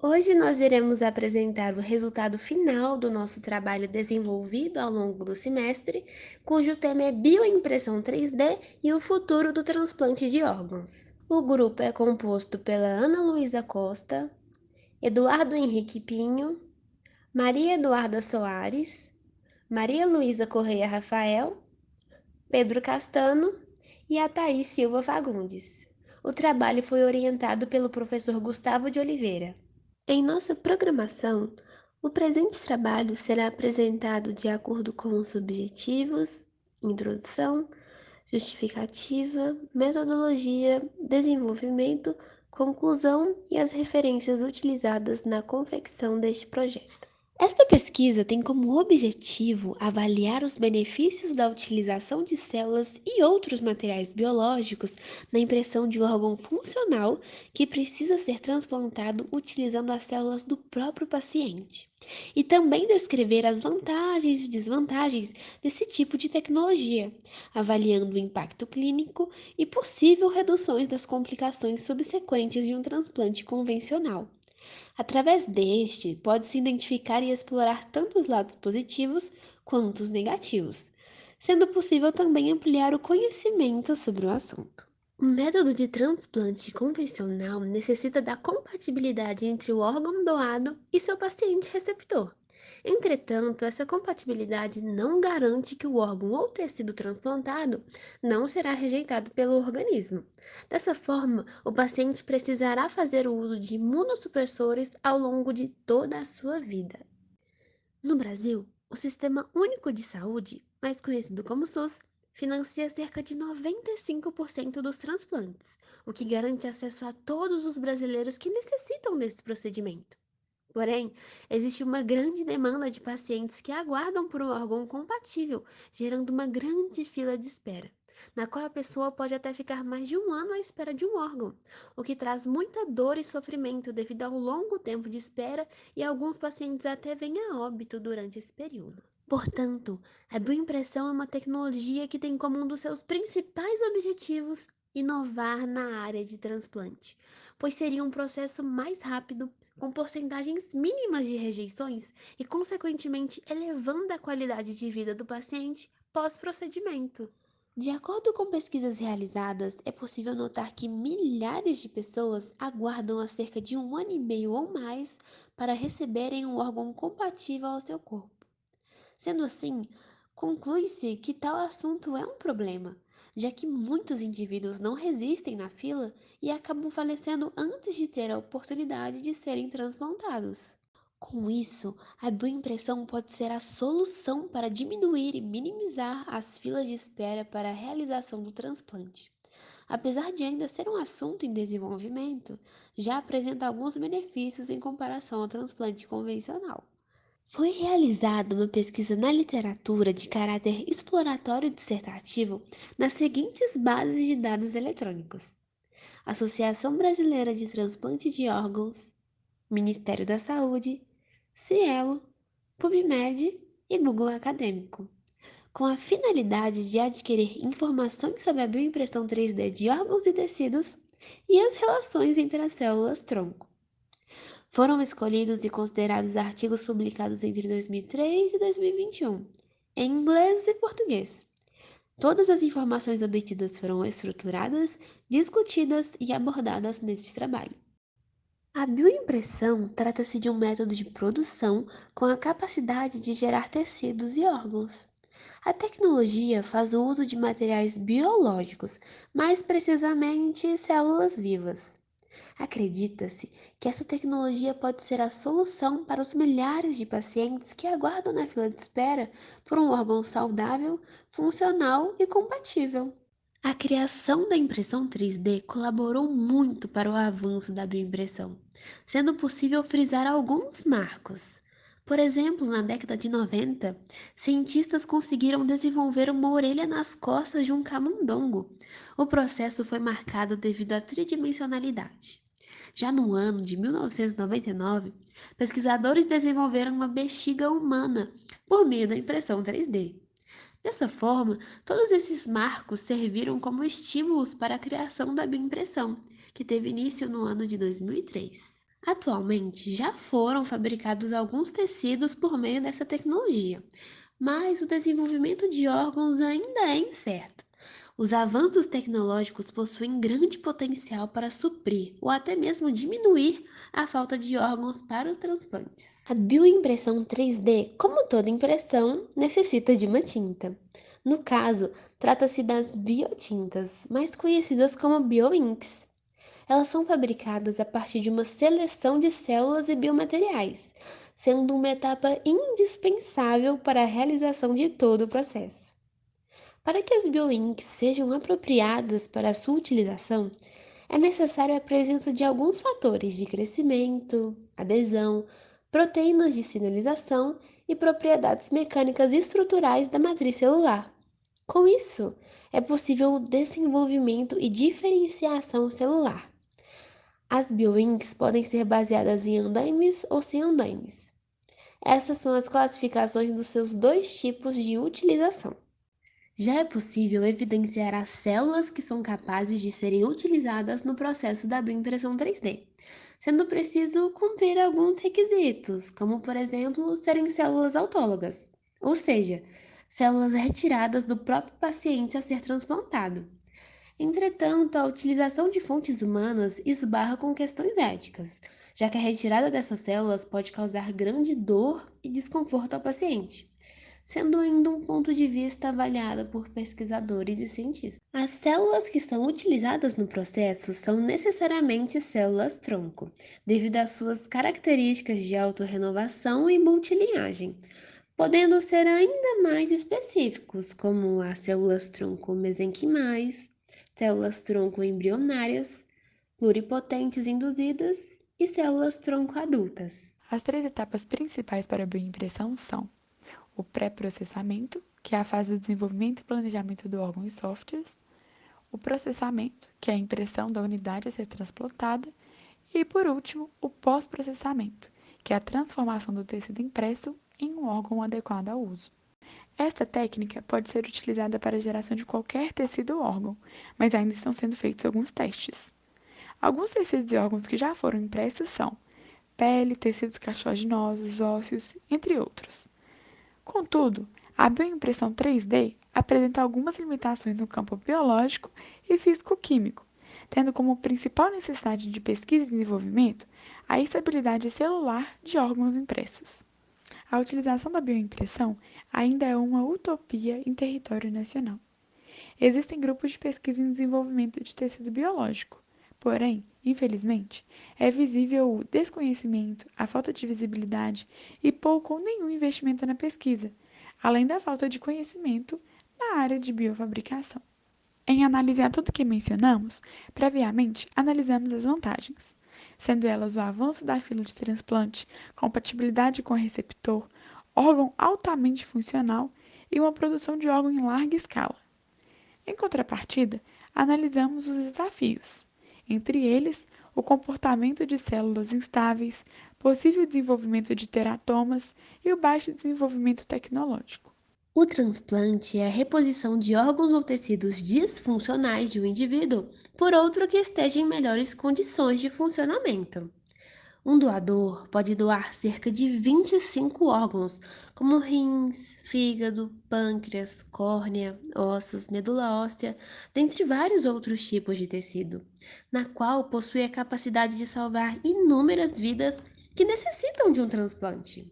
Hoje nós iremos apresentar o resultado final do nosso trabalho desenvolvido ao longo do semestre, cujo tema é Bioimpressão 3D e o futuro do transplante de órgãos. O grupo é composto pela Ana Luísa Costa, Eduardo Henrique Pinho, Maria Eduarda Soares, Maria Luísa Correia Rafael, Pedro Castano e a Thaís Silva Fagundes. O trabalho foi orientado pelo professor Gustavo de Oliveira. Em nossa programação, o presente trabalho será apresentado de acordo com os objetivos, introdução, justificativa, metodologia, desenvolvimento, conclusão e as referências utilizadas na confecção deste projeto. Esta pesquisa tem como objetivo avaliar os benefícios da utilização de células e outros materiais biológicos na impressão de um órgão funcional que precisa ser transplantado utilizando as células do próprio paciente, e também descrever as vantagens e desvantagens desse tipo de tecnologia, avaliando o impacto clínico e possível reduções das complicações subsequentes de um transplante convencional. Através deste, pode-se identificar e explorar tanto os lados positivos quanto os negativos, sendo possível também ampliar o conhecimento sobre o assunto. O método de transplante convencional necessita da compatibilidade entre o órgão doado e seu paciente receptor. Entretanto, essa compatibilidade não garante que o órgão ou tecido transplantado não será rejeitado pelo organismo. Dessa forma, o paciente precisará fazer o uso de imunossupressores ao longo de toda a sua vida. No Brasil, o Sistema Único de Saúde, mais conhecido como SUS, financia cerca de 95% dos transplantes, o que garante acesso a todos os brasileiros que necessitam desse procedimento. Porém, existe uma grande demanda de pacientes que aguardam por um órgão compatível, gerando uma grande fila de espera, na qual a pessoa pode até ficar mais de um ano à espera de um órgão, o que traz muita dor e sofrimento devido ao longo tempo de espera e alguns pacientes até vêm a óbito durante esse período. Portanto, a bioimpressão é uma tecnologia que tem como um dos seus principais objetivos inovar na área de transplante, pois seria um processo mais rápido, com porcentagens mínimas de rejeições e, consequentemente, elevando a qualidade de vida do paciente pós-procedimento. De acordo com pesquisas realizadas, é possível notar que milhares de pessoas aguardam há cerca de um ano e meio ou mais para receberem um órgão compatível ao seu corpo. Sendo assim, conclui-se que tal assunto é um problema, já que muitos indivíduos não resistem na fila e acabam falecendo antes de ter a oportunidade de serem transplantados. Com isso, a bioimpressão pode ser a solução para diminuir e minimizar as filas de espera para a realização do transplante. Apesar de ainda ser um assunto em desenvolvimento, já apresenta alguns benefícios em comparação ao transplante convencional. Foi realizada uma pesquisa na literatura de caráter exploratório e dissertativo nas seguintes bases de dados eletrônicos: Associação Brasileira de Transplante de Órgãos, Ministério da Saúde, Cielo, PubMed e Google Acadêmico, com a finalidade de adquirir informações sobre a bioimpressão 3D de órgãos e tecidos e as relações entre as células-tronco. Foram escolhidos e considerados artigos publicados entre 2003 e 2021, em inglês e português. Todas as informações obtidas foram estruturadas, discutidas e abordadas neste trabalho. A bioimpressão trata-se de um método de produção com a capacidade de gerar tecidos e órgãos. A tecnologia faz o uso de materiais biológicos, mais precisamente células vivas. Acredita-se que essa tecnologia pode ser a solução para os milhares de pacientes que aguardam na fila de espera por um órgão saudável, funcional e compatível. A criação da impressão 3D colaborou muito para o avanço da bioimpressão, sendo possível frisar alguns marcos. Por exemplo, na década de 90, cientistas conseguiram desenvolver uma orelha nas costas de um camundongo. O processo foi marcado devido à tridimensionalidade. Já no ano de 1999, pesquisadores desenvolveram uma bexiga humana por meio da impressão 3D. Dessa forma, todos esses marcos serviram como estímulos para a criação da bioimpressão, que teve início no ano de 2003. Atualmente, já foram fabricados alguns tecidos por meio dessa tecnologia, mas o desenvolvimento de órgãos ainda é incerto. Os avanços tecnológicos possuem grande potencial para suprir ou até mesmo diminuir a falta de órgãos para os transplantes. A bioimpressão 3D, como toda impressão, necessita de uma tinta. No caso, trata-se das biotintas, mais conhecidas como bioinks. Elas são fabricadas a partir de uma seleção de células e biomateriais, sendo uma etapa indispensável para a realização de todo o processo. Para que as bioinks sejam apropriadas para a sua utilização, é necessária a presença de alguns fatores de crescimento, adesão, proteínas de sinalização e propriedades mecânicas e estruturais da matriz celular. Com isso, é possível o desenvolvimento e diferenciação celular. As bioinks podem ser baseadas em andaimes ou sem andaimes. Essas são as classificações dos seus dois tipos de utilização. Já é possível evidenciar as células que são capazes de serem utilizadas no processo da bioimpressão 3D, sendo preciso cumprir alguns requisitos, como por exemplo serem células autólogas, ou seja, células retiradas do próprio paciente a ser transplantado. Entretanto, a utilização de fontes humanas esbarra com questões éticas, já que a retirada dessas células pode causar grande dor e desconforto ao paciente, sendo ainda um ponto de vista avaliado por pesquisadores e cientistas. As células que são utilizadas no processo são necessariamente células-tronco, devido às suas características de autorrenovação e multilinhagem, podendo ser ainda mais específicos, como as células-tronco mesenquimais, células-tronco embrionárias, pluripotentes induzidas e células-tronco adultas. As três etapas principais para a bioimpressão são o pré-processamento, que é a fase do desenvolvimento e planejamento do órgão e softwares, o processamento, que é a impressão da unidade a ser transplantada, e, por último, o pós-processamento, que é a transformação do tecido impresso em um órgão adequado ao uso. Esta técnica pode ser utilizada para a geração de qualquer tecido ou órgão, mas ainda estão sendo feitos alguns testes. Alguns tecidos e órgãos que já foram impressos são pele, tecidos cartilaginosos, ósseos, entre outros. Contudo, a bioimpressão 3D apresenta algumas limitações no campo biológico e físico-químico, tendo como principal necessidade de pesquisa e desenvolvimento a estabilidade celular de órgãos impressos. A utilização da bioimpressão ainda é uma utopia em território nacional. Existem grupos de pesquisa em desenvolvimento de tecido biológico, porém, infelizmente, é visível o desconhecimento, a falta de visibilidade e pouco ou nenhum investimento na pesquisa, além da falta de conhecimento na área de biofabricação. Em analisar tudo o que mencionamos, previamente analisamos as vantagens, sendo elas o avanço da fila de transplante, compatibilidade com o receptor, órgão altamente funcional e uma produção de órgão em larga escala. Em contrapartida, analisamos os desafios, entre eles o comportamento de células instáveis, possível desenvolvimento de teratomas e o baixo desenvolvimento tecnológico. O transplante é a reposição de órgãos ou tecidos disfuncionais de um indivíduo por outro que esteja em melhores condições de funcionamento. Um doador pode doar cerca de 25 órgãos, como rins, fígado, pâncreas, córnea, ossos, medula óssea, dentre vários outros tipos de tecido, na qual possui a capacidade de salvar inúmeras vidas que necessitam de um transplante.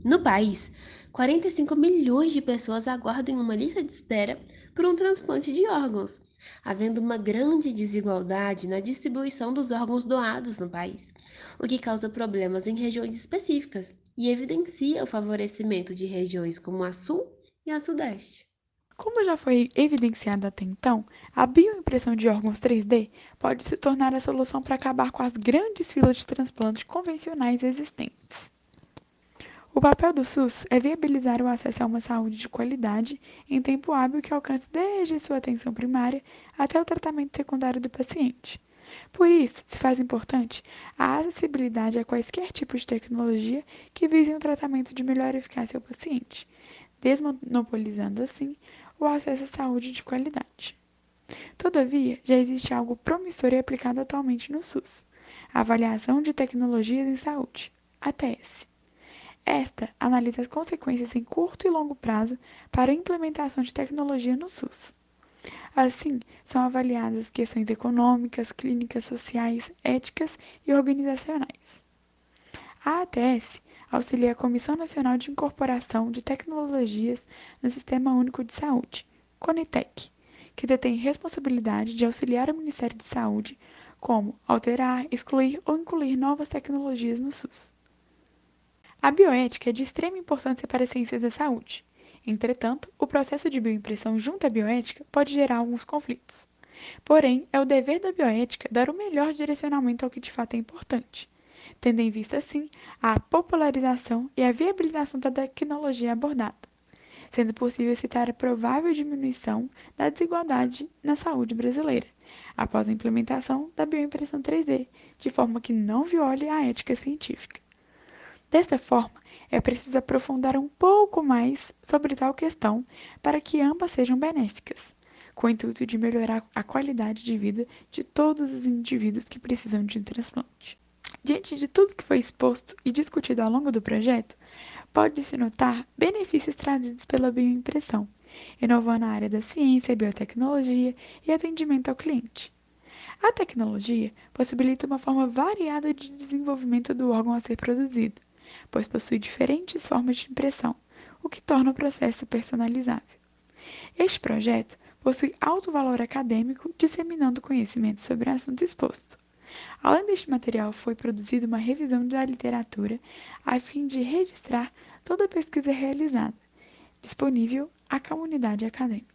No país, 45 milhões de pessoas aguardam em uma lista de espera por um transplante de órgãos, havendo uma grande desigualdade na distribuição dos órgãos doados no país, o que causa problemas em regiões específicas e evidencia o favorecimento de regiões como a Sul e a Sudeste. Como já foi evidenciado até então, a bioimpressão de órgãos 3D pode se tornar a solução para acabar com as grandes filas de transplante convencionais existentes. O papel do SUS é viabilizar o acesso a uma saúde de qualidade em tempo hábil que alcance desde sua atenção primária até o tratamento secundário do paciente. Por isso, se faz importante a acessibilidade a quaisquer tipos de tecnologia que visem o tratamento de melhor eficácia ao paciente, desmonopolizando assim o acesso à saúde de qualidade. Todavia, já existe algo promissor e aplicado atualmente no SUS: Avaliação de Tecnologias em Saúde, ATS. Esta analisa as consequências em curto e longo prazo para a implementação de tecnologia no SUS. Assim, são avaliadas questões econômicas, clínicas, sociais, éticas e organizacionais. A ATS auxilia a Comissão Nacional de Incorporação de Tecnologias no Sistema Único de Saúde, CONITEC, que detém responsabilidade de auxiliar o Ministério de Saúde como alterar, excluir ou incluir novas tecnologias no SUS. A bioética é de extrema importância para as ciências da saúde. Entretanto, o processo de bioimpressão junto à bioética pode gerar alguns conflitos. Porém, é o dever da bioética dar o melhor direcionamento ao que de fato é importante, tendo em vista, assim, a popularização e a viabilização da tecnologia abordada, sendo possível citar a provável diminuição da desigualdade na saúde brasileira, após a implementação da bioimpressão 3D, de forma que não viole a ética científica. Desta forma, é preciso aprofundar um pouco mais sobre tal questão para que ambas sejam benéficas, com o intuito de melhorar a qualidade de vida de todos os indivíduos que precisam de um transplante. Diante de tudo que foi exposto e discutido ao longo do projeto, pode-se notar benefícios trazidos pela bioimpressão, inovando a área da ciência, biotecnologia e atendimento ao cliente. A tecnologia possibilita uma forma variada de desenvolvimento do órgão a ser produzido, pois possui diferentes formas de impressão, o que torna o processo personalizável. Este projeto possui alto valor acadêmico, disseminando conhecimento sobre o assunto exposto. Além deste material, foi produzida uma revisão da literatura a fim de registrar toda a pesquisa realizada, disponível à comunidade acadêmica.